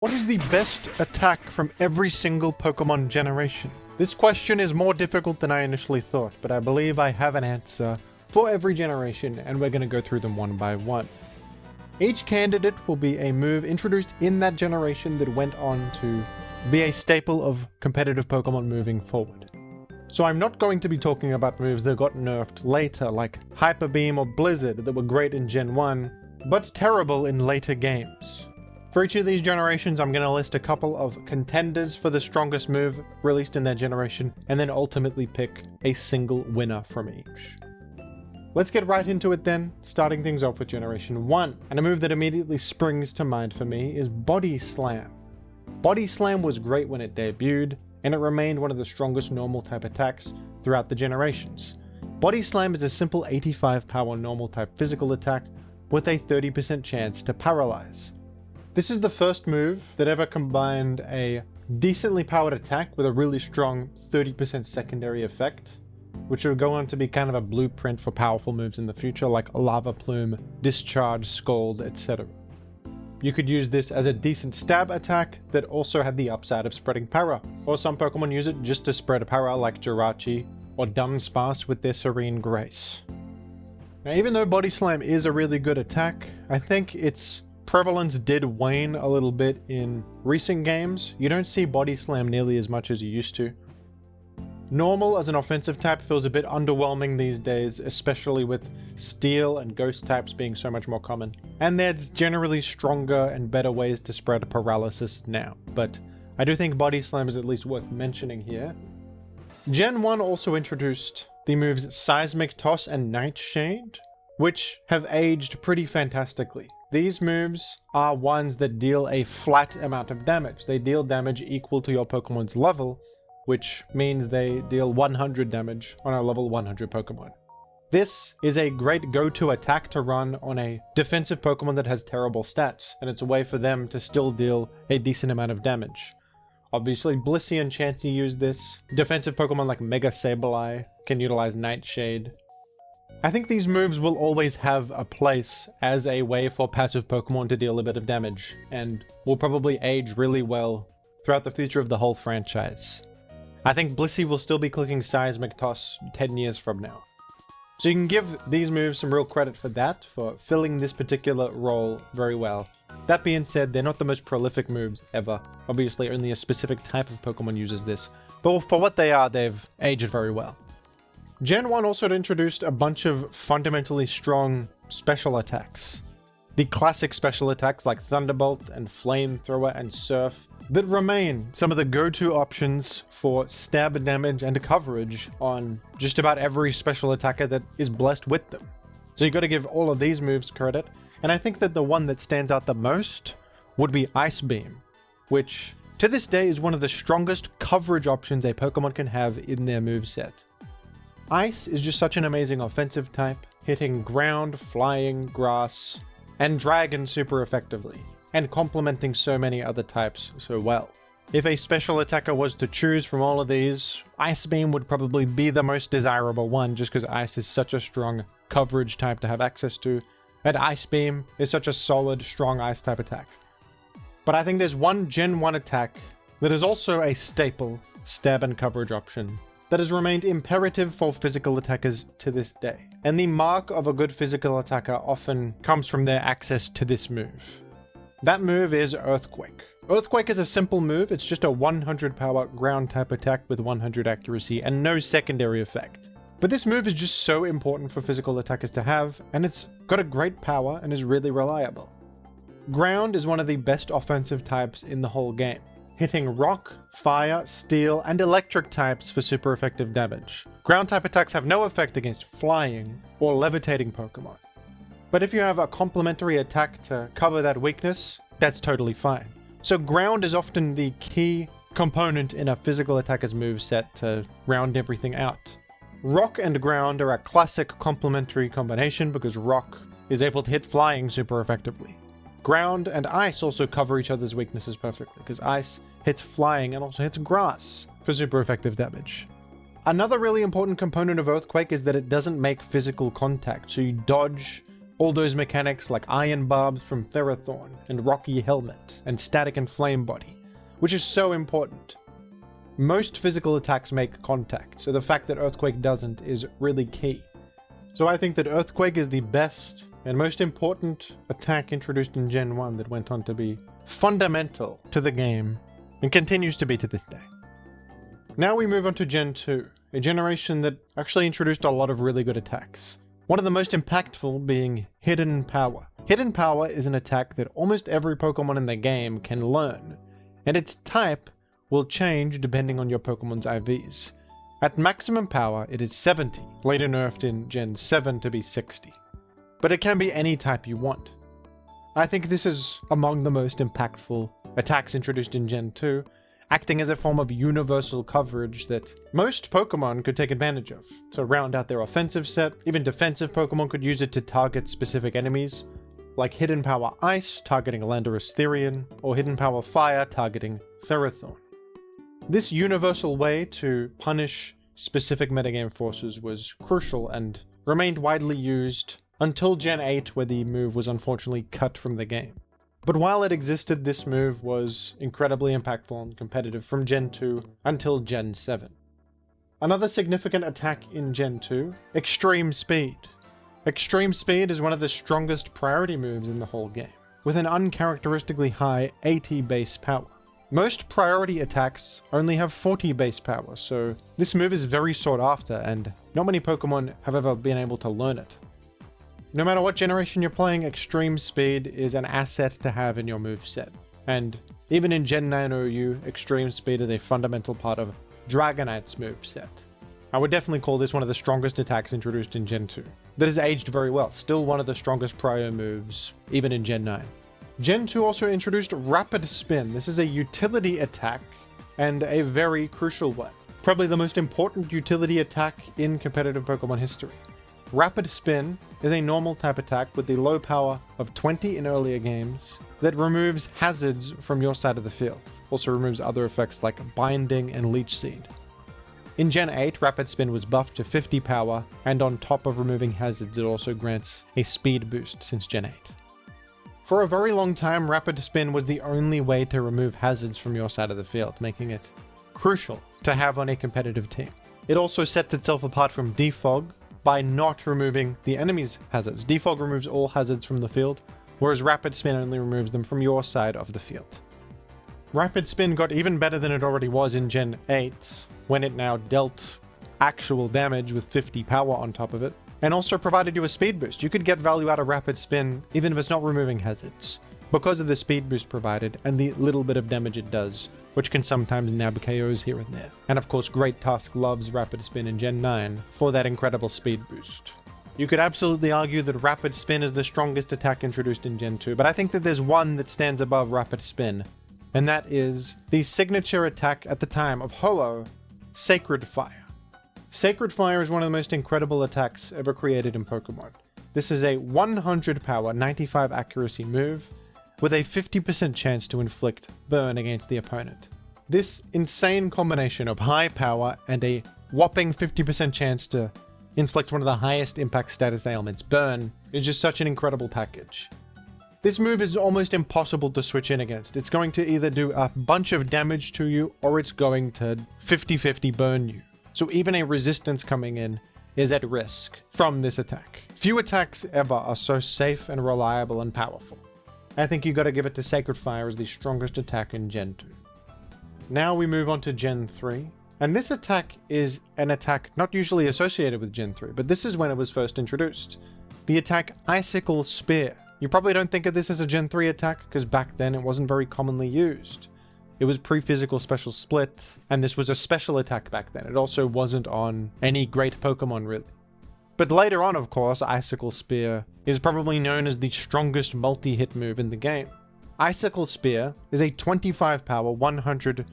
What is the best attack from every single Pokemon generation? This question is more difficult than I initially thought, but I believe I have an answer for every generation, and we're going to go through them one by one. Each candidate will be a move introduced in that generation that went on to be a staple of competitive Pokemon moving forward. So I'm not going to be talking about moves that got nerfed later, like Hyper Beam or Blizzard, that were great in Gen 1, but terrible in later games. For each of these generations, I'm going to list a couple of contenders for the strongest move released in that generation, and then ultimately pick a single winner from each. Let's get right into it then, starting things off with Generation 1. And a move that immediately springs to mind for me is Body Slam. Body Slam was great when it debuted, and it remained one of the strongest normal type attacks throughout the generations. Body Slam is a simple 85 power normal type physical attack with a 30% chance to paralyze. This is the first move that ever combined a decently powered attack with a really strong 30% secondary effect, which would go on to be kind of a blueprint for powerful moves in the future like Lava Plume, Discharge, Scald, etc. You could use this as a decent stab attack that also had the upside of spreading para, or some Pokemon use it just to spread para like Jirachi or Dunsparce with their Serene Grace. Now, even though Body Slam is a really good attack, I think its prevalence did wane a little bit in recent games. You don't see Body Slam nearly as much as you used to. Normal as an offensive type feels a bit underwhelming these days, especially with Steel and Ghost types being so much more common. And there's generally stronger and better ways to spread paralysis now, but I do think Body Slam is at least worth mentioning here. Gen 1 also introduced the moves Seismic Toss and Nightshade, which have aged pretty fantastically. These moves are ones that deal a flat amount of damage. They deal damage equal to your Pokemon's level, which means they deal 100 damage on a level 100 Pokemon. This is a great go-to attack to run on a defensive Pokemon that has terrible stats, and it's a way for them to still deal a decent amount of damage. Obviously, Blissey and Chansey use this. Defensive Pokemon like Mega Sableye can utilize Nightshade. I think these moves will always have a place as a way for passive Pokemon to deal a bit of damage, and will probably age really well throughout the future of the whole franchise. I think Blissey will still be clicking Seismic Toss 10 years from now. So you can give these moves some real credit for that, for filling this particular role very well. That being said, they're not the most prolific moves ever. Obviously, only a specific type of Pokemon uses this, but for what they are, they've aged very well. Gen 1 also introduced a bunch of fundamentally strong special attacks. The classic special attacks like Thunderbolt and Flamethrower and Surf that remain some of the go-to options for stab damage and coverage on just about every special attacker that is blessed with them. So you got to give all of these moves credit, and I think that the one that stands out the most would be Ice Beam, which to this day is one of the strongest coverage options a Pokemon can have in their moveset. Ice is just such an amazing offensive type, hitting ground, flying, grass, and dragon super effectively, and complementing so many other types so well. If a special attacker was to choose from all of these, Ice Beam would probably be the most desirable one, just because Ice is such a strong coverage type to have access to, and Ice Beam is such a solid, strong Ice type attack. But I think there's one Gen 1 attack that is also a staple stab and coverage option that has remained imperative for physical attackers to this day. And the mark of a good physical attacker often comes from their access to this move. That move is Earthquake. Earthquake is a simple move, it's just a 100 power ground type attack with 100 accuracy and no secondary effect. But this move is just so important for physical attackers to have, and it's got a great power and is really reliable. Ground is one of the best offensive types in the whole game, hitting rock, fire, steel, and electric types for super effective damage. Ground type attacks have no effect against flying or levitating Pokemon. But if you have a complementary attack to cover that weakness, that's totally fine. So ground is often the key component in a physical attacker's moveset to round everything out. Rock and ground are a classic complementary combination because rock is able to hit flying super effectively. Ground and ice also cover each other's weaknesses perfectly because ice hits flying and also hits grass for super effective damage. Another really important component of Earthquake is that it doesn't make physical contact, so you dodge All those mechanics like Iron Barbs from Ferrothorn, and Rocky Helmet, and Static and Flame Body, which is so important. Most physical attacks make contact, so the fact that Earthquake doesn't is really key. So I think that Earthquake is the best and most important attack introduced in Gen 1 that went on to be fundamental to the game, and continues to be to this day. Now we move on to Gen 2, a generation that actually introduced a lot of really good attacks. One of the most impactful being Hidden Power. Hidden Power is an attack that almost every Pokemon in the game can learn, and its type will change depending on your Pokemon's IVs. At maximum power, it is 70, later nerfed in Gen 7 to be 60. But it can be any type you want. I think this is among the most impactful attacks introduced in Gen 2, acting as a form of universal coverage that most Pokemon could take advantage of. To round out their offensive set, even defensive Pokemon could use it to target specific enemies, like Hidden Power Ice targeting Landorus Therian, or Hidden Power Fire targeting Ferrothorn. This universal way to punish specific metagame forces was crucial and remained widely used until Gen 8, where the move was unfortunately cut from the game. But while it existed, this move was incredibly impactful and competitive from Gen 2 until Gen 7. Another significant attack in Gen 2, Extreme Speed. Extreme Speed is one of the strongest priority moves in the whole game, with an uncharacteristically high 80 base power. Most priority attacks only have 40 base power, so this move is very sought after, and not many Pokemon have ever been able to learn it. No matter what generation you're playing, Extreme Speed is an asset to have in your moveset. And even in Gen 9 OU, Extreme Speed is a fundamental part of Dragonite's moveset. I would definitely call this one of the strongest attacks introduced in Gen 2. That has aged very well, still one of the strongest prior moves, even in Gen 9. Gen 2 also introduced Rapid Spin. This is a utility attack, and a very crucial one. Probably the most important utility attack in competitive Pokemon history. Rapid Spin is a normal type attack with the low power of 20 in earlier games that removes hazards from your side of the field. Also removes other effects like Binding and Leech Seed. In Gen 8, Rapid Spin was buffed to 50 power, and on top of removing hazards, it also grants a speed boost since Gen 8. For a very long time, Rapid Spin was the only way to remove hazards from your side of the field, making it crucial to have on a competitive team. It also sets itself apart from Defog by not removing the enemy's hazards. Defog removes all hazards from the field, whereas Rapid Spin only removes them from your side of the field. Rapid Spin got even better than it already was in Gen 8, when it now dealt actual damage with 50 power on top of it, and also provided you a speed boost. You could get value out of Rapid Spin even if it's not removing hazards, because of the speed boost provided and the little bit of damage it does, which can sometimes nab KOs here and there. And of course, Great Tusk loves Rapid Spin in Gen 9 for that incredible speed boost. You could absolutely argue that Rapid Spin is the strongest attack introduced in Gen 2, but I think that there's one that stands above Rapid Spin, and that is the signature attack at the time of Ho-Oh, Sacred Fire. Sacred Fire is one of the most incredible attacks ever created in Pokemon. This is a 100 power, 95 accuracy move, with a 50% chance to inflict burn against the opponent. This insane combination of high power and a whopping 50% chance to inflict one of the highest impact status ailments, burn, is just such an incredible package. This move is almost impossible to switch in against. It's going to either do a bunch of damage to you, or it's going to 50-50 burn you. So even a resistance coming in is at risk from this attack. Few attacks ever are so safe and reliable and powerful. I think you gotta give it to Sacred Fire as the strongest attack in Gen 2. Now we move on to Gen 3, and this attack is an attack not usually associated with Gen 3, but this is when it was first introduced. The attack Icicle Spear. You probably don't think of this as a Gen 3 attack, because back then it wasn't very commonly used. It was pre-physical special split, and this was a special attack back then. It also wasn't on any great Pokemon really. But later on, of course, Icicle Spear is probably known as the strongest multi-hit move in the game. Icicle Spear is a 25 power, 100%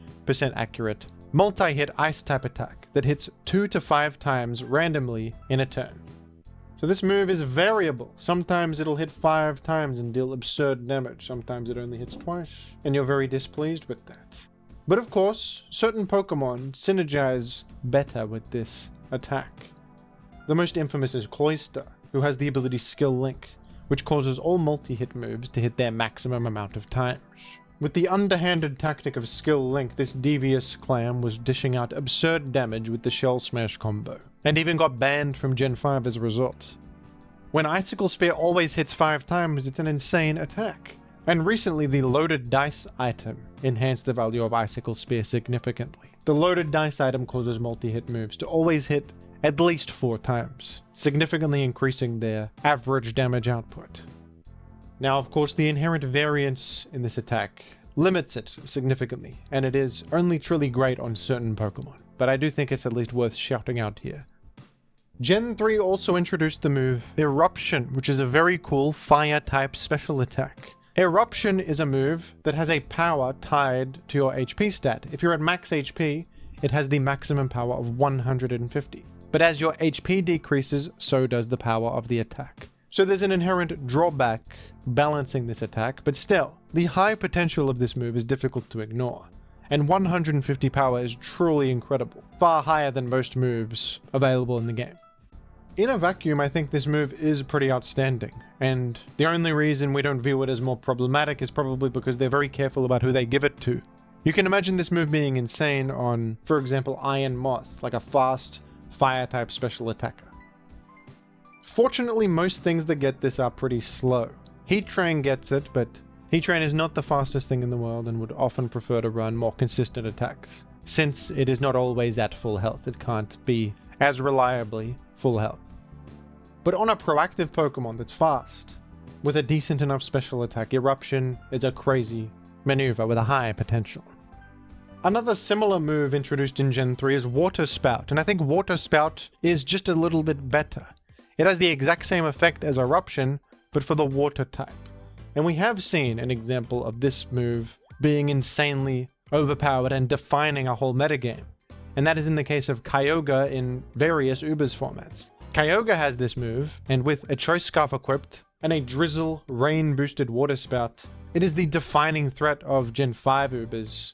accurate, multi-hit ice type attack that hits 2 to 5 times randomly in a turn. So this move is variable. Sometimes it'll hit 5 times and deal absurd damage. Sometimes it only hits twice, and you're very displeased with that. But of course, certain Pokemon synergize better with this attack. The most infamous is Cloyster, who has the ability Skill Link, which causes all multi-hit moves to hit their maximum amount of times. With the underhanded tactic of Skill Link, this devious clam was dishing out absurd damage with the Shell Smash combo, and even got banned from Gen 5 as a result. When Icicle Spear always hits 5 times, it's an insane attack. And recently the Loaded Dice item enhanced the value of Icicle Spear significantly. The Loaded Dice item causes multi-hit moves to always hit at least 4 times, significantly increasing their average damage output. Now, of course, the inherent variance in this attack limits it significantly, and it is only truly great on certain Pokemon, but I do think it's at least worth shouting out here. Gen 3 also introduced the move Eruption, which is a very cool fire-type special attack. Eruption is a move that has a power tied to your HP stat. If you're at max HP, it has the maximum power of 150. But as your HP decreases, so does the power of the attack. So there's an inherent drawback balancing this attack, but still, the high potential of this move is difficult to ignore. And 150 power is truly incredible, far higher than most moves available in the game. In a vacuum, I think this move is pretty outstanding, and the only reason we don't view it as more problematic is probably because they're very careful about who they give it to. You can imagine this move being insane on, for example, Iron Moth, like a fast, fire-type special attacker. Fortunately, most things that get this are pretty slow. Heatran gets it, but Heatran is not the fastest thing in the world and would often prefer to run more consistent attacks. Since it is not always at full health, it can't be as reliably full health. But on a proactive Pokemon that's fast, with a decent enough special attack, Eruption is a crazy maneuver with a high potential. Another similar move introduced in Gen 3 is Water Spout, and I think Water Spout is just a little bit better. It has the exact same effect as Eruption, but for the water type. And we have seen an example of this move being insanely overpowered and defining a whole metagame. And that is in the case of Kyogre in various Ubers formats. Kyogre has this move, and with a Choice Scarf equipped and a Drizzle rain-boosted Water Spout, it is the defining threat of Gen 5 Ubers,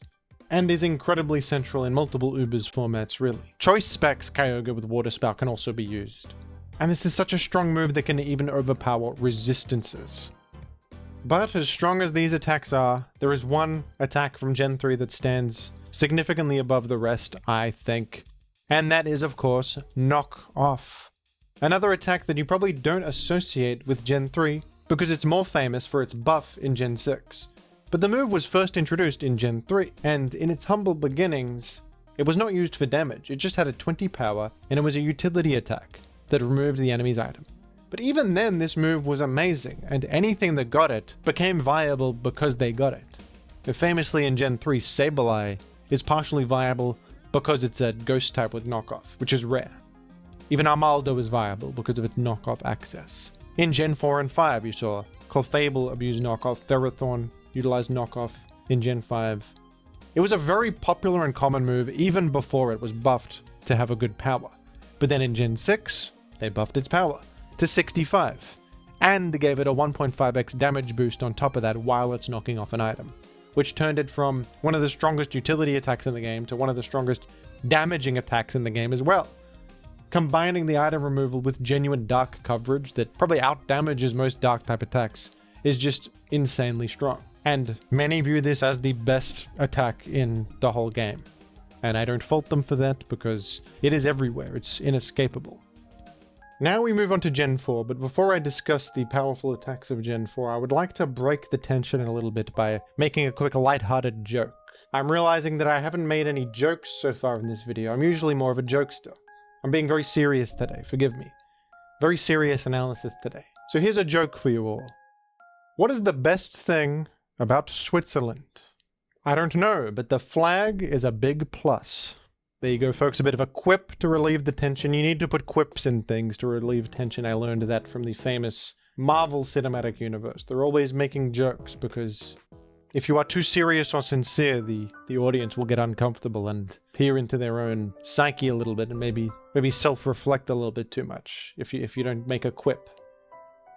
and is incredibly central in multiple Ubers formats, really. Choice Specs Kyogre with Water Spout can also be used. And this is such a strong move that can even overpower resistances. But as strong as these attacks are, there is one attack from Gen 3 that stands significantly above the rest, I think. And that is, of course, Knock Off. Another attack that you probably don't associate with Gen 3 because it's more famous for its buff in Gen 6. But the move was first introduced in Gen 3, and in its humble beginnings, it was not used for damage. It just had a 20 power, and it was a utility attack that removed the enemy's item. But even then, this move was amazing, and anything that got it became viable because they got it. Famously in Gen 3, Sableye is partially viable because it's a ghost type with knockoff, which is rare. Even Armaldo is viable because of its knockoff access. In Gen 4 and 5, you saw Clefable abuse knockoff, Ferrothorn utilized knockoff in Gen 5. It was a very popular and common move even before it was buffed to have a good power. But then in Gen 6, they buffed its power to 65, and gave it a 1.5x damage boost on top of that while it's knocking off an item, which turned it from one of the strongest utility attacks in the game to one of the strongest damaging attacks in the game as well. Combining the item removal with genuine dark coverage that probably outdamages most dark type attacks is just insanely strong. And many view this as the best attack in the whole game. And I don't fault them for that because it is everywhere, it's inescapable. Now we move on to Gen 4, but before I discuss the powerful attacks of Gen 4, I would like to break the tension a little bit by making a quick lighthearted joke. I'm realizing that I haven't made any jokes so far in this video. I'm usually more of a jokester. I'm being very serious today, forgive me. Very serious analysis today. So here's a joke for you all. What is the best thing about Switzerland? I don't know, but the flag is a big plus. There you go, folks, a bit of a quip to relieve the tension. You need to put quips in things to relieve tension. I learned that from the famous Marvel Cinematic Universe. They're always making jokes because if you are too serious or sincere, the audience will get uncomfortable and peer into their own psyche a little bit and maybe self-reflect a little bit too much if you don't make a quip.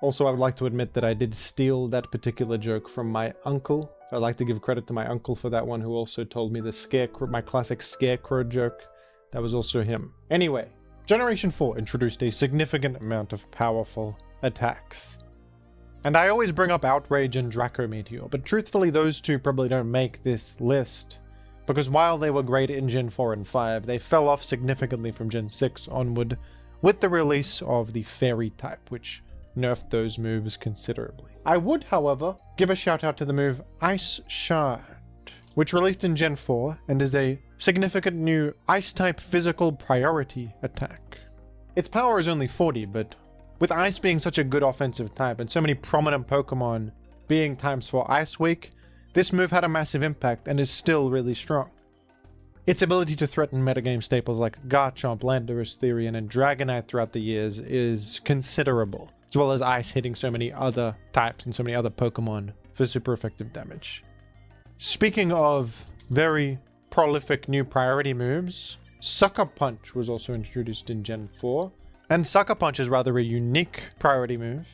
Also, I would like to admit that I did steal that particular joke from my uncle. I'd like to give credit to my uncle for that one, who also told me the scarecrow, my classic scarecrow joke. That was also him. Anyway, Generation 4 introduced a significant amount of powerful attacks. And I always bring up Outrage and Draco Meteor, but truthfully those two probably don't make this list, because while they were great in Gen 4 and 5, they fell off significantly from Gen 6 onward with the release of the Fairy type, which nerfed those moves considerably. I would, however, give a shout out to the move Ice Shard, which released in Gen 4 and is a significant new Ice-type physical priority attack. Its power is only 40, but with Ice being such a good offensive type and so many prominent Pokemon being times 4 Ice Weak, this move had a massive impact and is still really strong. Its ability to threaten metagame staples like Garchomp, Landorus, Therian, and Dragonite throughout the years is considerable, as well as Ice hitting so many other types and so many other Pokemon for super effective damage. Speaking of very prolific new priority moves, Sucker Punch was also introduced in Gen 4, and Sucker Punch is rather a unique priority move.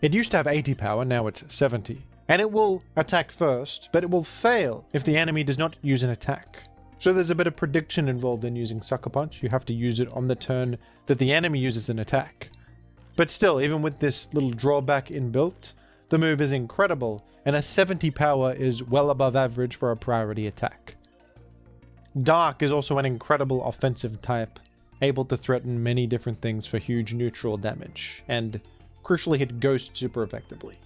It used to have 80 power, now it's 70, and it will attack first, but it will fail if the enemy does not use an attack. So there's a bit of prediction involved in using Sucker Punch. You have to use it on the turn that the enemy uses an attack. But still, even with this little drawback inbuilt, the move is incredible, and a 70 power is well above average for a priority attack. Dark is also an incredible offensive type, able to threaten many different things for huge neutral damage, and crucially hit Ghost super effectively.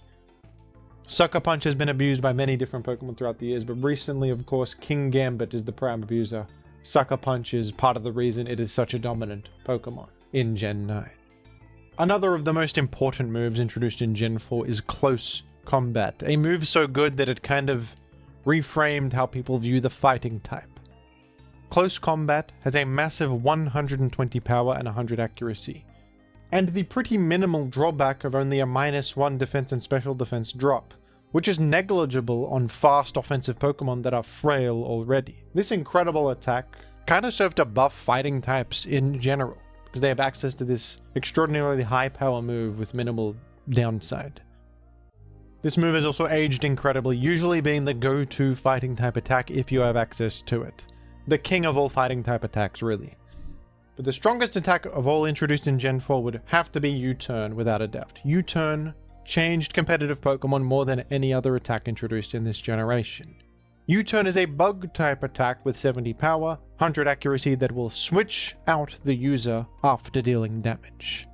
Sucker Punch has been abused by many different Pokemon throughout the years, but recently, of course, King Gambit is the prime abuser. Sucker Punch is part of the reason it is such a dominant Pokemon in Gen 9. Another of the most important moves introduced in Gen 4 is Close Combat, a move so good that it kind of reframed how people view the fighting type. Close Combat has a massive 120 power and 100 accuracy, and the pretty minimal drawback of only a -1 defense and special defense drop, which is negligible on fast offensive Pokemon that are frail already. This incredible attack kind of served to buff fighting types in general, because they have access to this extraordinarily high power move with minimal downside. This move is also aged incredibly, usually being the go-to fighting type attack if you have access to it. The king of all fighting type attacks, really. But the strongest attack of all introduced in Gen 4 would have to be U-Turn, without a doubt. U-Turn changed competitive Pokemon more than any other attack introduced in this generation. U-Turn is a bug type attack with 70 power, 100 accuracy that will switch out the user after dealing damage.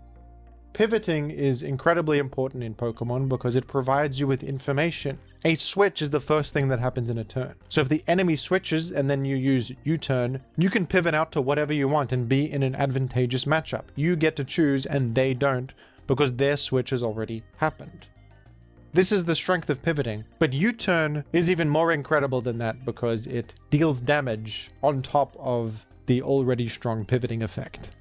Pivoting is incredibly important in Pokemon because it provides you with information. A switch is the first thing that happens in a turn. So if the enemy switches and then you use U-Turn, you can pivot out to whatever you want and be in an advantageous matchup. You get to choose and they don't because their switch has already happened. This is the strength of pivoting, but U-Turn is even more incredible than that because it deals damage on top of the already strong pivoting effect.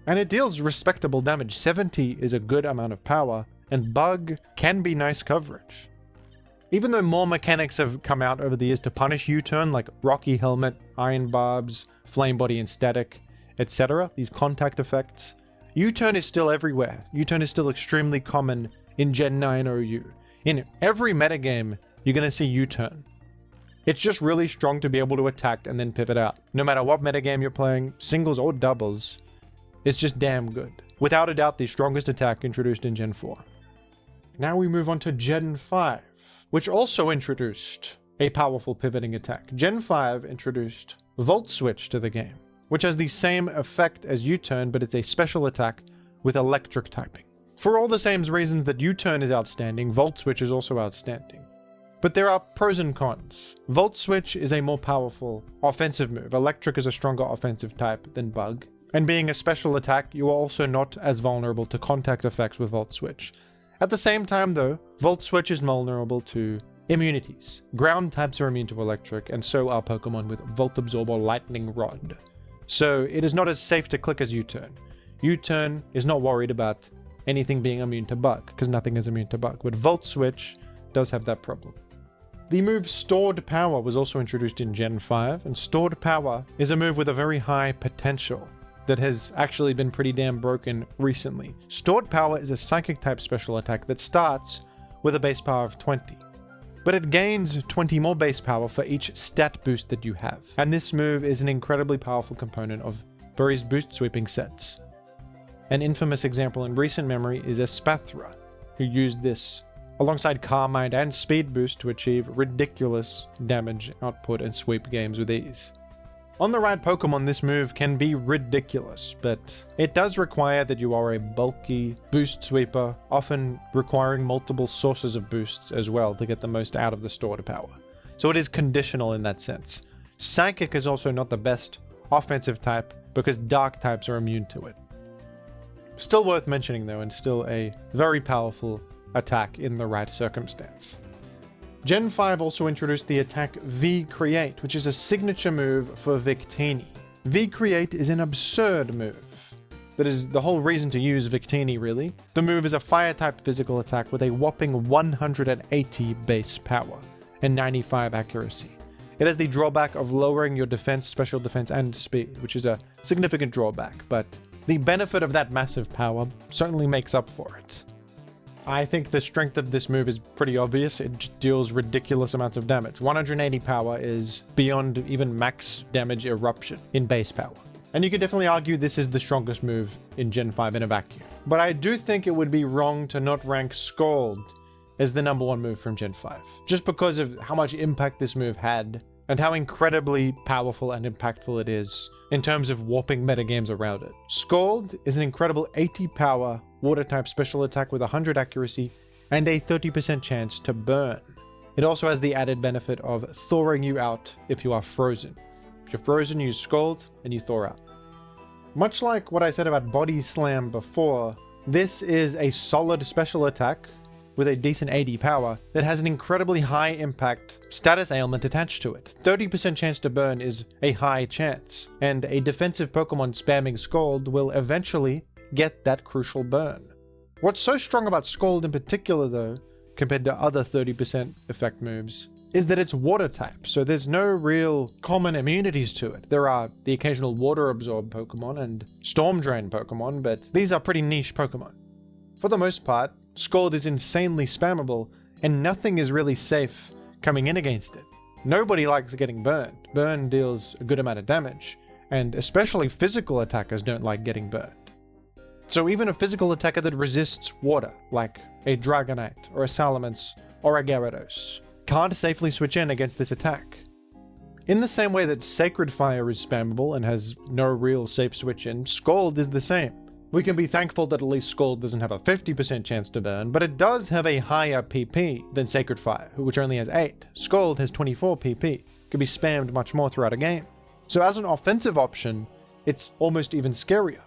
And it deals respectable damage. 70 is a good amount of power, and Bug can be nice coverage. Even though more mechanics have come out over the years to punish U-Turn, like Rocky Helmet, Iron Barbs, Flame Body and Static, etc., these contact effects, U-Turn is still everywhere. U-Turn is still extremely common in Gen 9 OU. In every metagame, you're going to see U-Turn. It's just really strong to be able to attack and then pivot out. No matter what metagame you're playing, singles or doubles, it's just damn good. Without a doubt, the strongest attack introduced in Gen 4. Now we move on to Gen 5, which also introduced a powerful pivoting attack. Gen 5 introduced Volt Switch to the game, which has the same effect as U-Turn, but it's a special attack with electric typing. For all the same reasons that U-Turn is outstanding, Volt Switch is also outstanding. But there are pros and cons. Volt Switch is a more powerful offensive move. Electric is a stronger offensive type than Bug. And being a special attack, you are also not as vulnerable to contact effects with Volt Switch. At the same time though, Volt Switch is vulnerable to immunities. Ground types are immune to electric, and so are Pokemon with Volt Absorb or Lightning Rod. So it is not as safe to click as U-Turn. U-Turn is not worried about anything being immune to Bug, because nothing is immune to Bug, but Volt Switch does have that problem. The move Stored Power was also introduced in Gen 5, and Stored Power is a move with a very high potential that has actually been pretty damn broken recently. Stored Power is a Psychic type special attack that starts with a base power of 20. But it gains 20 more base power for each stat boost that you have. And this move is an incredibly powerful component of various boost sweeping sets. An infamous example in recent memory is Espathra. who used this alongside Carmine and Speed Boost to achieve ridiculous damage output and sweep games with ease. On the right Pokemon, this move can be ridiculous, but it does require that you are a bulky boost sweeper, often requiring multiple sources of boosts as well to get the most out of the stored power. So it is conditional in that sense. Psychic is also not the best offensive type because dark types are immune to it. Still worth mentioning though, and still a very powerful attack in the right circumstance. Gen 5 also introduced the attack V-Create, which is a signature move for Victini. V-Create is an absurd move. That is the whole reason to use Victini, really. The move is a fire-type physical attack with a whopping 180 base power and 95 accuracy. It has the drawback of lowering your defense, special defense, and speed, which is a significant drawback, but the benefit of that massive power certainly makes up for it. I think the strength of this move is pretty obvious. It deals ridiculous amounts of damage. 180 power is beyond even max damage eruption in base power. And you could definitely argue this is the strongest move in Gen 5 in a vacuum. But I do think it would be wrong to not rank Scald as the #1 move from Gen 5. Just because of how much impact this move had and how incredibly powerful and impactful it is in terms of warping metagames around it. Scald is an incredible 80 power water-type special attack with 100 accuracy and a 30% chance to burn. It also has the added benefit of thawing you out if you are frozen. If you're frozen, you use Scald and you thaw out. Much like what I said about Body Slam before, this is a solid special attack with a decent 80 power that has an incredibly high impact status ailment attached to it. 30% chance to burn is a high chance, and a defensive Pokemon spamming Scald will eventually get that crucial burn. What's so strong about Scald in particular though, compared to other 30% effect moves, is that it's water type, so there's no real common immunities to it. There are the occasional water absorb Pokemon and storm drain Pokemon, but these are pretty niche Pokemon. For the most part, Scald is insanely spammable, and nothing is really safe coming in against it. Nobody likes getting burned. Burn deals a good amount of damage, and especially physical attackers don't like getting burned. So even a physical attacker that resists water, like a Dragonite or a Salamence or a Gyarados, can't safely switch in against this attack. In the same way that Sacred Fire is spammable and has no real safe switch in, Scald is the same. We can be thankful that at least Scald doesn't have a 50% chance to burn, but it does have a higher PP than Sacred Fire, which only has 8. Scald has 24 PP, can be spammed much more throughout a game. So as an offensive option, it's almost even scarier.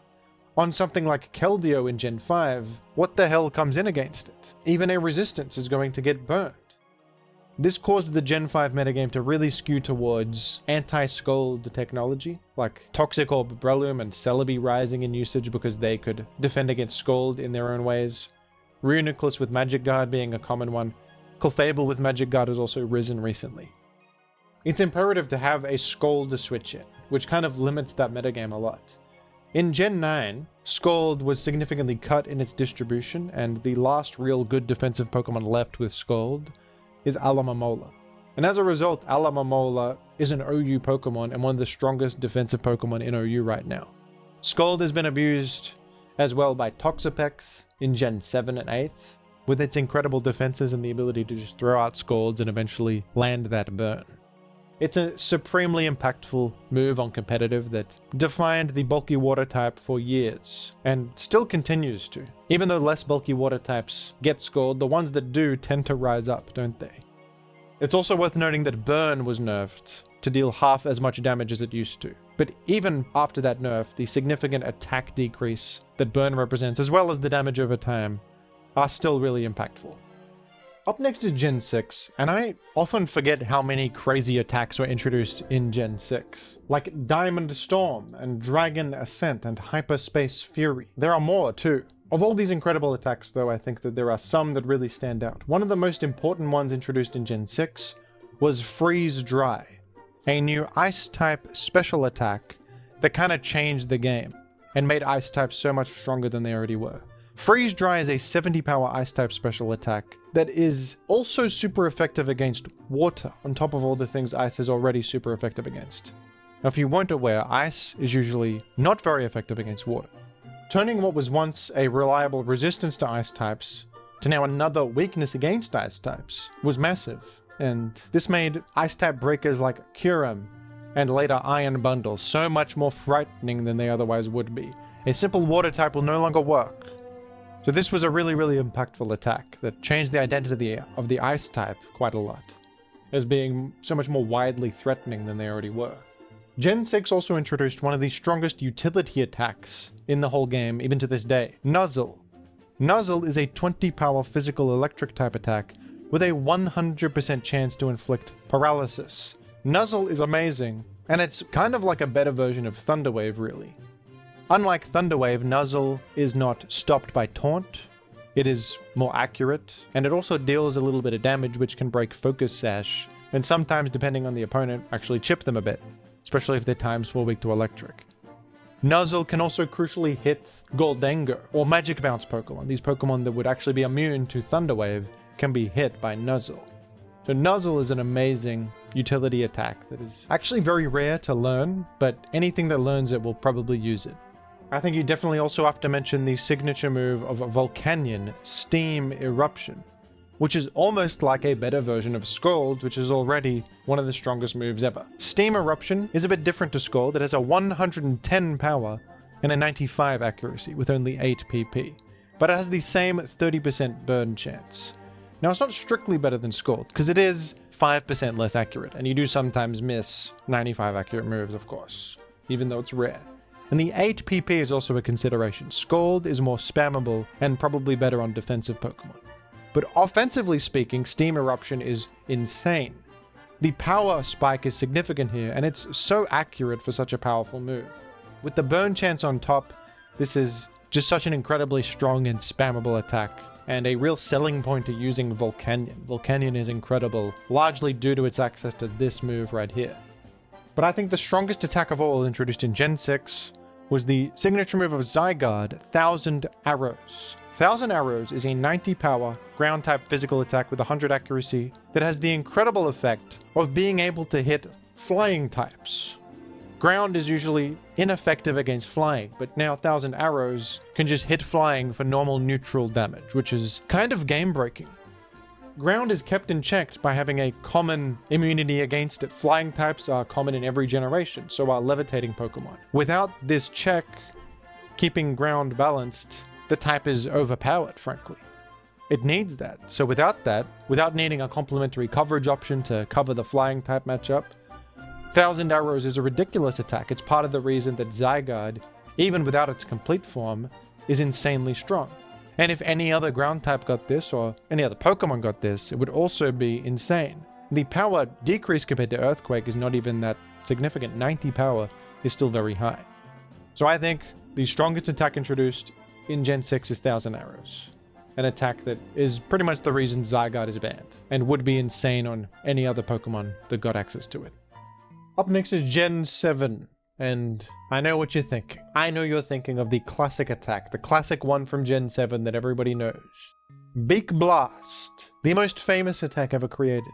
On something like Keldeo in Gen 5, what the hell comes in against it? Even a resistance is going to get burned. This caused the Gen 5 metagame to really skew towards anti-Scald technology, like Toxic Orb Breloom and Celebi rising in usage because they could defend against Scald in their own ways. Reuniclus with Magic Guard being a common one. Clefable with Magic Guard has also risen recently. It's imperative to have a Scald to switch in, which kind of limits that metagame a lot. In Gen 9, Scald was significantly cut in its distribution, and the last real good defensive Pokemon left with Scald is Alomomola. And as a result, Alomomola is an OU Pokemon and one of the strongest defensive Pokemon in OU right now. Scald has been abused as well by Toxapex in Gen 7 and 8, with its incredible defenses and the ability to just throw out Scalds and eventually land that burn. It's a supremely impactful move on competitive that defined the bulky water type for years, and still continues to. Even though less bulky water types get Scald, the ones that do tend to rise up, don't they? It's also worth noting that Burn was nerfed to deal half as much damage as it used to. But even after that nerf, the significant attack decrease that Burn represents, as well as the damage over time, are still really impactful. Up next is Gen 6, and I often forget how many crazy attacks were introduced in Gen 6. Like Diamond Storm, and Dragon Ascent, and Hyperspace Fury. There are more too. Of all these incredible attacks though, I think that there are some that really stand out. One of the most important ones introduced in Gen 6 was Freeze Dry, a new Ice-type special attack that kind of changed the game, and made Ice-types so much stronger than they already were. Freeze Dry is a 70 power Ice-type special attack that is also super effective against water, on top of all the things Ice is already super effective against. Now if you weren't aware, Ice is usually not very effective against water. Turning what was once a reliable resistance to Ice types to now another weakness against ice types was massive, and this made ice type breakers like Kyurem and later Iron Bundle so much more frightening than they otherwise would be. A simple water type will no longer work. So this was a really impactful attack that changed the identity of the ice type quite a lot, as being so much more widely threatening than they already were. Gen 6 also introduced one of the strongest utility attacks in the whole game, even to this day, Nuzzle. Nuzzle is a 20 power physical electric type attack with a 100% chance to inflict paralysis. Nuzzle is amazing, and it's kind of like a better version of Thunderwave, really. Unlike Thunderwave, Nuzzle is not stopped by taunt, it is more accurate, and it also deals a little bit of damage which can break Focus Sash, and sometimes, depending on the opponent, actually chip them a bit, especially if their times fall weak to electric. Nuzzle can also crucially hit Goldengo, or Magic Bounce Pokemon. These Pokemon that would actually be immune to Thunderwave can be hit by Nuzzle. So Nuzzle is an amazing utility attack that is actually very rare to learn, but anything that learns it will probably use it. I think you definitely also have to mention the signature move of Volcanion, Steam Eruption, which is almost like a better version of Scald, which is already one of the strongest moves ever. Steam Eruption is a bit different to Scald. It has a 110 power and a 95 accuracy with only 8 PP, but it has the same 30% burn chance. Now it's not strictly better than Scald, because it is 5% less accurate, and you do sometimes miss 95 accurate moves, of course, even though it's rare. And the 8 PP is also a consideration. Scald is more spammable and probably better on defensive Pokemon. But offensively speaking, Steam Eruption is insane. The power spike is significant here, and it's so accurate for such a powerful move. With the burn chance on top, this is just such an incredibly strong and spammable attack, and a real selling point to using Volcanion. Volcanion is incredible, largely due to its access to this move right here. But I think the strongest attack of all introduced in Gen 6 was the signature move of Zygarde, 1000 Arrows. 1000 Arrows is a 90 power ground type physical attack with 100 accuracy that has the incredible effect of being able to hit flying types. Ground is usually ineffective against flying, but now 1000 Arrows can just hit flying for normal neutral damage, which is kind of game breaking. Ground is kept in check by having a common immunity against it. Flying types are common in every generation, so are levitating Pokemon. Without this check, keeping ground balanced, the type is overpowered, frankly. It needs that. So without that, without needing a complementary coverage option to cover the flying type matchup, 1000 Arrows is a ridiculous attack. It's part of the reason that Zygarde, even without its complete form, is insanely strong. And if any other ground type got this, or any other Pokemon got this, it would also be insane. The power decrease compared to Earthquake is not even that significant. 90 power is still very high. So I think the strongest attack introduced in Gen 6 is 1000 Arrows. An attack that is pretty much the reason Zygarde is banned, and would be insane on any other Pokemon that got access to it. Up next is Gen 7. And I know what you're thinking. I know you're thinking of the classic attack, the classic one from Gen 7 that everybody knows. Beak Blast, the most famous attack ever created.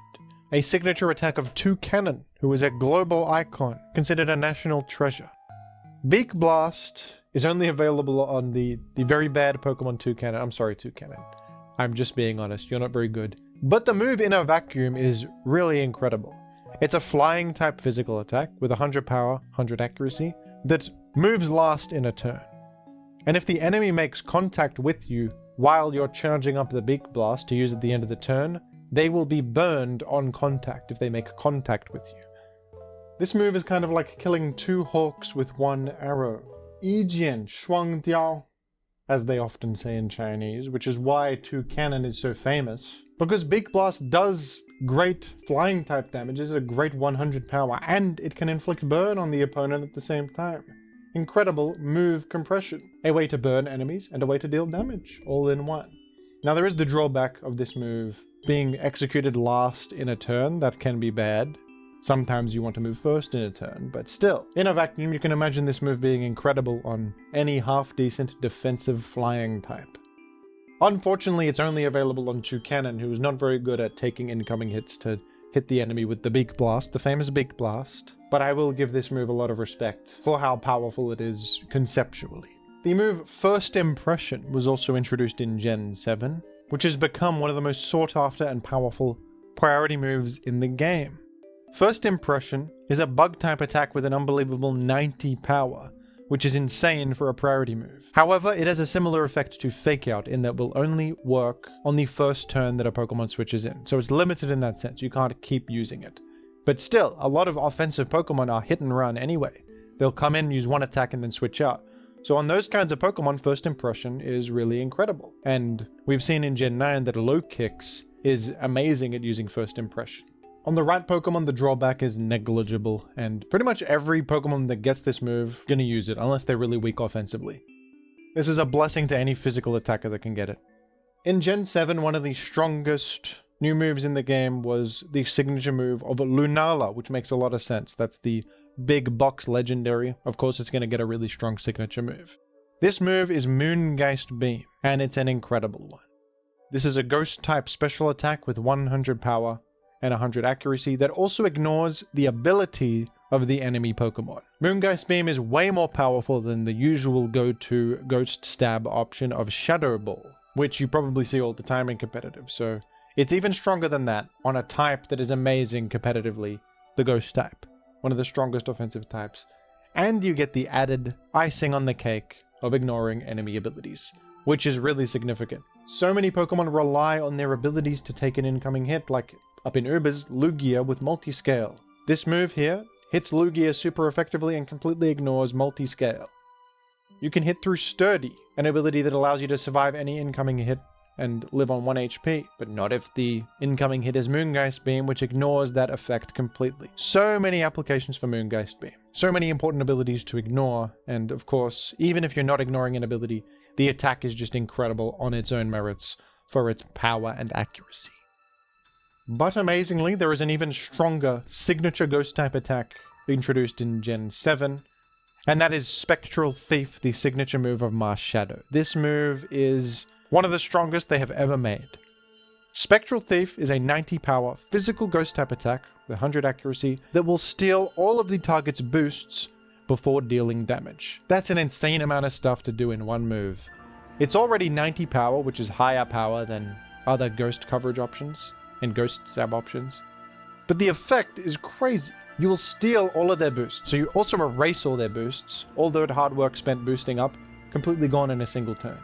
A signature attack of Toucannon, who is a global icon, considered a national treasure. Beak Blast is only available on the very bad Pokemon Toucannon. I'm sorry, Toucannon. I'm just being honest, you're not very good. But the move in a vacuum is really incredible. It's a flying type physical attack with 100 power, 100 accuracy that moves last in a turn. And if the enemy makes contact with you while you're charging up the Beak Blast to use at the end of the turn, they will be burned on contact if they make contact with you. This move is kind of like killing 2 hawks with 1 arrow. Yijian Shuangdiao, as they often say in Chinese, which is why Toucannon is so famous. Because Beak Blast does great flying type damage, is a great 100 power, and it can inflict burn on the opponent at the same time. Incredible move compression. A way to burn enemies and a way to deal damage, all in one. Now there is the drawback of this move being executed last in a turn. That can be bad. Sometimes you want to move first in a turn, but still. In a vacuum, you can imagine this move being incredible on any half-decent defensive flying type. Unfortunately, it's only available on Toucannon, who is not very good at taking incoming hits to hit the enemy with the Beak Blast, the famous Beak Blast. But I will give this move a lot of respect for how powerful it is conceptually. The move First Impression was also introduced in Gen 7. which has become one of the most sought after and powerful priority moves in the game. First Impression is a bug type attack with an unbelievable 90 power, which is insane for a priority move. However, it has a similar effect to Fake Out in that it will only work on the first turn that a Pokemon switches in, so it's limited in that sense. You can't keep using it. But still, a lot of offensive Pokemon are hit and run anyway. They'll come in, use one attack, and then switch out. So on those kinds of Pokemon, First Impression is really incredible. And we've seen in Gen 9 that Low Kicks is amazing at using First Impression. On the right Pokemon, the drawback is negligible, and pretty much every Pokemon that gets this move is going to use it, unless they're really weak offensively. This is a blessing to any physical attacker that can get it. In Gen 7, one of the strongest new moves in the game was the signature move of Lunala, which makes a lot of sense. That's the big box legendary. Of course, it's going to get a really strong signature move. This move is Moongeist Beam, and it's an incredible one. This is a ghost-type special attack with 100 power and 100 accuracy that also ignores the ability of the enemy Pokemon. Moongeist Beam is way more powerful than the usual go-to Ghost Stab option of Shadow Ball, which you probably see all the time in competitive, so it's even stronger than that on a type that is amazing competitively, the Ghost type, one of the strongest offensive types. And you get the added icing on the cake of ignoring enemy abilities, which is really significant. So many Pokemon rely on their abilities to take an incoming hit, like up in Uber's Lugia with Multiscale. This move here hits Lugia super effectively and completely ignores Multiscale. You can hit through Sturdy, an ability that allows you to survive any incoming hit and live on 1 HP, but not if the incoming hit is Moongeist Beam, which ignores that effect completely. So many applications for Moongeist Beam. So many important abilities to ignore, and of course, even if you're not ignoring an ability, the attack is just incredible on its own merits for its power and accuracy. But amazingly, there is an even stronger signature Ghost-type attack introduced in Gen 7, and that is Spectral Thief, the signature move of Marshadow. This move is one of the strongest they have ever made. Spectral Thief is a 90 power physical Ghost-type attack with 100 accuracy that will steal all of the target's boosts before dealing damage. That's an insane amount of stuff to do in one move. It's already 90 power, which is higher power than other Ghost coverage options and Ghost Stab options. But the effect is crazy. You will steal all of their boosts, so you also erase all their boosts, all the hard work spent boosting up, completely gone in a single turn.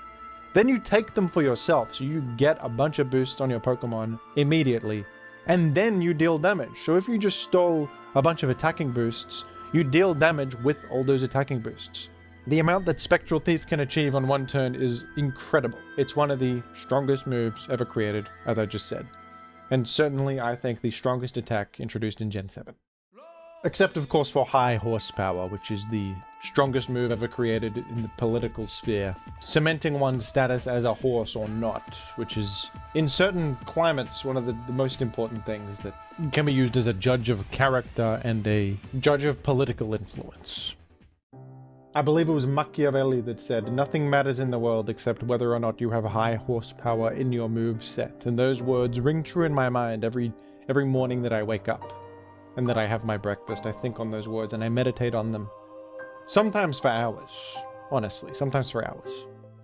Then you take them for yourself, so you get a bunch of boosts on your Pokemon immediately, and then you deal damage. So if you just stole a bunch of attacking boosts, you deal damage with all those attacking boosts. The amount that Spectral Thief can achieve on one turn is incredible. It's one of the strongest moves ever created, as I just said. And certainly, I think, the strongest attack introduced in Gen 7. Except, of course, for High Horsepower, which is the strongest move ever created in the political sphere, cementing one's status as a horse or not, which is, in certain climates, one of the most important things that can be used as a judge of character and a judge of political influence. I believe it was Machiavelli that said, "Nothing matters in the world except whether or not you have high horsepower in your move set." And those words ring true in my mind every morning that I wake up and that I have my breakfast. I think on those words and I meditate on them. Sometimes for hours, honestly, sometimes for hours.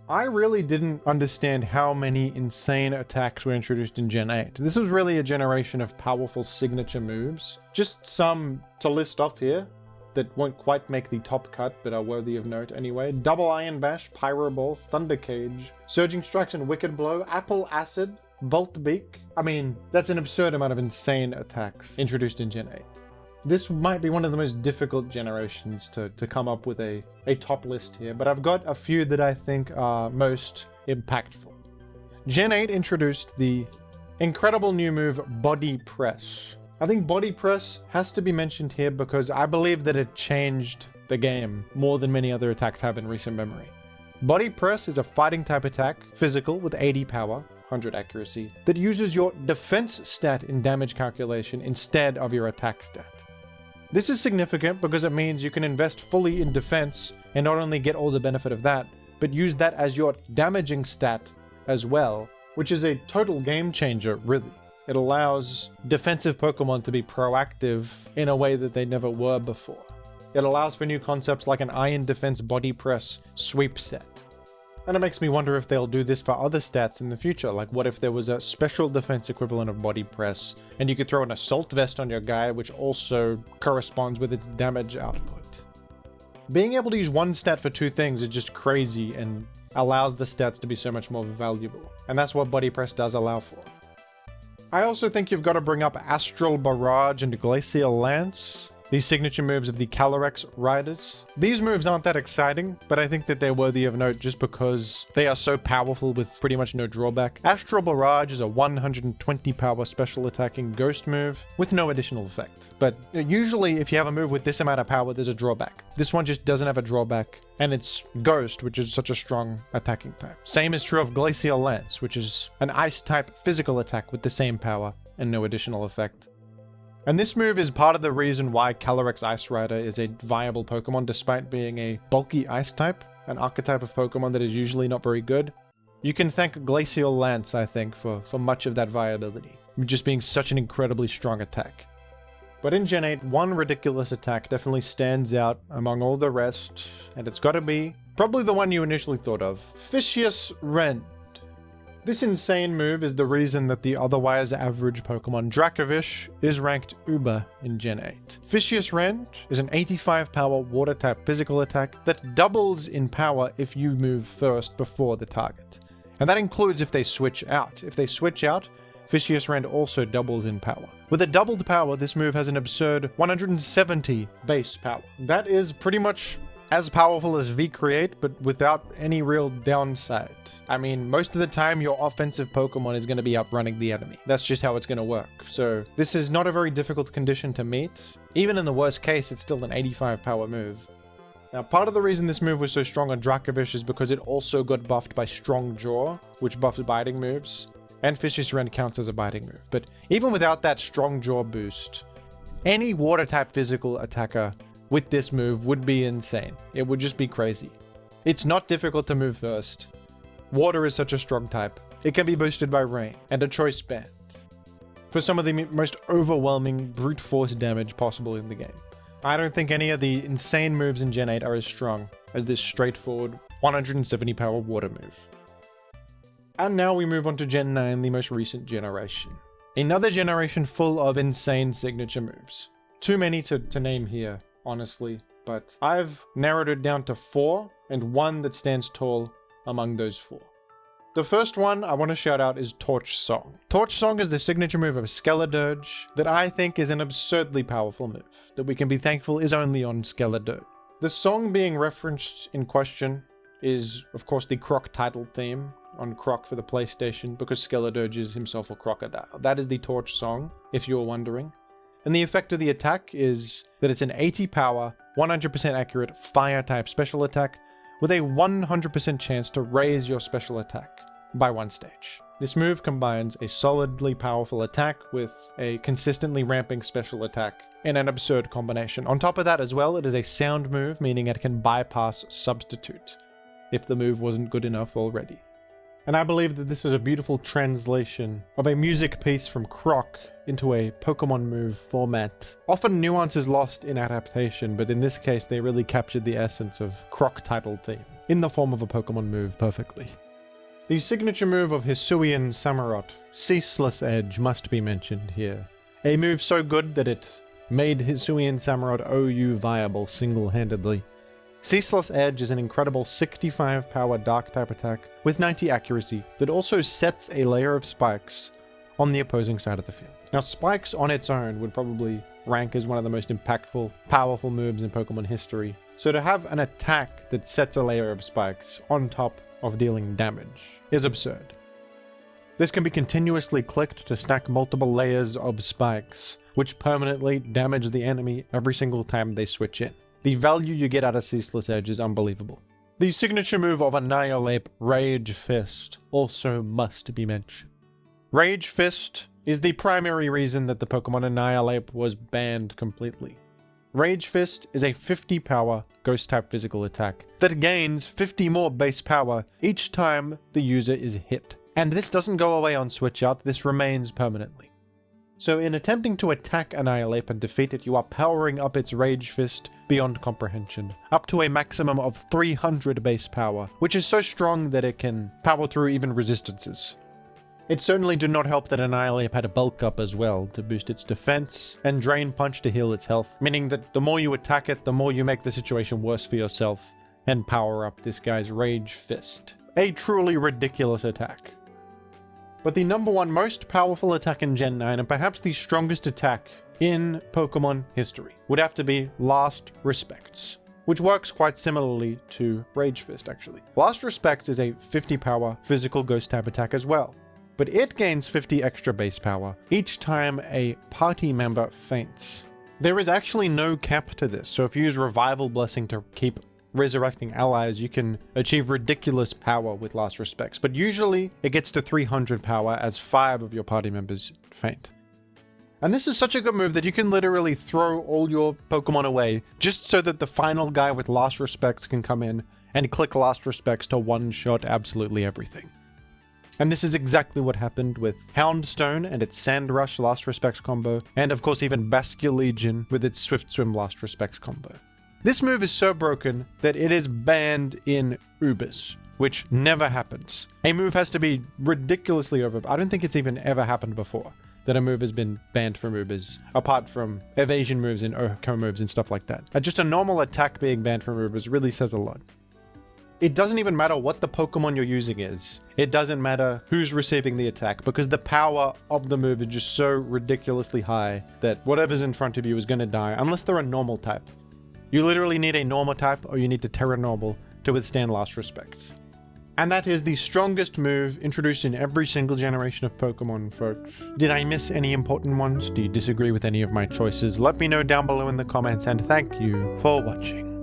I really didn't understand how many insane attacks were introduced in Gen 8. This was really a generation of powerful signature moves. Just some to list off here that won't quite make the top cut, but are worthy of note anyway. Double Iron Bash, Pyro Ball, Thunder Cage, Surging Strikes and Wicked Blow, Apple Acid, Volt Beak. I mean, that's an absurd amount of insane attacks introduced in Gen 8. This might be one of the most difficult generations to come up with a top list here, but I've got a few that I think are most impactful. Gen 8 introduced the incredible new move Body Press. I think Body Press has to be mentioned here because I believe that it changed the game more than many other attacks have in recent memory. Body Press is a fighting type attack, physical with 80 power, 100 accuracy, that uses your defense stat in damage calculation instead of your attack stat. This is significant because it means you can invest fully in defense and not only get all the benefit of that, but use that as your damaging stat as well, which is a total game changer, really. It allows defensive Pokemon to be proactive in a way that they never were before. It allows for new concepts like an Iron Defense Body Press sweep set. And it makes me wonder if they'll do this for other stats in the future. Like, what if there was a special defense equivalent of body press, and you could throw an assault vest on your guy, which also corresponds with its damage output. Being able to use one stat for two things is just crazy and allows the stats to be so much more valuable. And that's what body press does allow for. I also think you've got to bring up Astral Barrage and Glacial Lance, these signature moves of the Calyrex riders. These moves aren't that exciting, but I think that they're worthy of note just because they are so powerful with pretty much no drawback. Astral Barrage is a 120 power special attacking ghost move with no additional effect. But usually if you have a move with this amount of power, there's a drawback. This one just doesn't have a drawback, and it's Ghost, which is such a strong attacking type. Same is true of Glacial Lance, which is an ice type physical attack with the same power and no additional effect. And this move is part of the reason why Calyrex Ice Rider is a viable Pokemon despite being a bulky ice type, an archetype of Pokemon that is usually not very good. You can thank Glacial Lance, I think, for much of that viability, just being such an incredibly strong attack. But in Gen 8, one ridiculous attack definitely stands out among all the rest, and it's gotta be probably the one you initially thought of, Vicious Rend. This insane move is the reason that the otherwise average Pokemon Dracovish is ranked Uber in Gen 8. Vicious Rend is an 85 power water type physical attack that doubles in power if you move first before the target. And that includes if they switch out. If they switch out, Vicious Rend also doubles in power. With a doubled power, this move has an absurd 170 base power. That is pretty much as powerful as V-Create, but without any real downside. I mean, most of the time your offensive Pokemon is going to be outrunning the enemy. That's just how it's going to work. So this is not a very difficult condition to meet. Even in the worst case, it's still an 85 power move. Now, part of the reason this move was so strong on Dracovish is because it also got buffed by Strong Jaw, which buffs biting moves, and Vicious Rend counts as a biting move. But even without that Strong Jaw boost, any water-type physical attacker with this move would be insane. It would just be crazy. It's not difficult to move first. Water is such a strong type. It can be boosted by rain and a choice band for some of the most overwhelming brute force damage possible in the game. I don't think any of the insane moves in Gen 8 are as strong as this straightforward 170 power water move. And now we move on to Gen 9, the most recent generation. Another generation full of insane signature moves. Too many to name here, honestly, but I've narrowed it down to 4 and one that stands tall among those 4. The first one I want to shout out is Torch Song. Torch Song is the signature move of Skeledirge that I think is an absurdly powerful move that we can be thankful is only on Skeledirge. The song being referenced in question is, of course, the Croc title theme on Croc for the PlayStation because Skeledirge is himself a crocodile. That is the Torch Song, if you were wondering. And the effect of the attack is that it's an 80 power, 100% accurate fire type special attack with a 100% chance to raise your special attack by 1 stage. This move combines a solidly powerful attack with a consistently ramping special attack in an absurd combination. On top of that as well, it is a sound move, meaning it can bypass substitute if the move wasn't good enough already. And I believe that this is a beautiful translation of a music piece from Croc into a Pokemon move format. Often nuance is lost in adaptation, but in this case they really captured the essence of Croc title theme in the form of a Pokemon move perfectly. The signature move of Hisuian Samurott, Ceaseless Edge, must be mentioned here. A move so good that it made Hisuian Samurott OU viable single-handedly. Ceaseless Edge is an incredible 65 power dark type attack with 90 accuracy that also sets a layer of spikes on the opposing side of the field. Now, spikes on its own would probably rank as one of the most impactful, powerful moves in Pokemon history. So to have an attack that sets a layer of spikes on top of dealing damage is absurd. This can be continuously clicked to stack multiple layers of spikes, which permanently damage the enemy every single time they switch in. The value you get out of Ceaseless Edge is unbelievable. The signature move of Annihilate, Rage Fist, also must be mentioned. Rage Fist is the primary reason that the Pokemon Annihilate was banned completely. Rage Fist is a 50 power ghost type physical attack that gains 50 more base power each time the user is hit. And this doesn't go away on switch out, this remains permanently. So in attempting to attack Annihilate and defeat it, you are powering up its Rage Fist beyond comprehension, up to a maximum of 300 base power, which is so strong that it can power through even resistances. It certainly did not help that Annihilate had a bulk up as well to boost its defense, and Drain Punch to heal its health, meaning that the more you attack it, the more you make the situation worse for yourself, and power up this guy's Rage Fist. A truly ridiculous attack. But the number one most powerful attack in Gen 9, and perhaps the strongest attack in Pokemon history, would have to be Last Respects, which works quite similarly to Rage Fist actually. Last Respects is a 50 power physical ghost type attack as well, but it gains 50 extra base power each time a party member faints. There is actually no cap to this, so if you use Revival Blessing to keep resurrecting allies, you can achieve ridiculous power with Last Respects, but usually it gets to 300 power as 5 of your party members faint. And this is such a good move that you can literally throw all your Pokemon away just so that the final guy with Last Respects can come in and click Last Respects to one-shot absolutely everything. And this is exactly what happened with Houndstone and its Sand Rush Last Respects combo, and of course even Basculegion with its Swift Swim Last Respects combo. This move is so broken that it is banned in Ubers, which never happens. A move has to be ridiculously over. I don't think it's even ever happened before that a move has been banned from Ubers, apart from evasion moves and OHKO moves and stuff like that. Just a normal attack being banned from Ubers really says a lot. It doesn't even matter what the Pokemon you're using is. It doesn't matter who's receiving the attack, because the power of the move is just so ridiculously high that whatever's in front of you is going to die, unless they're a normal type. You literally need a normal type, or you need to Terra Normal to withstand Last Respects. And that is the strongest move introduced in every single generation of Pokemon, folks. Did I miss any important ones? Do you disagree with any of my choices? Let me know down below in the comments, and thank you for watching.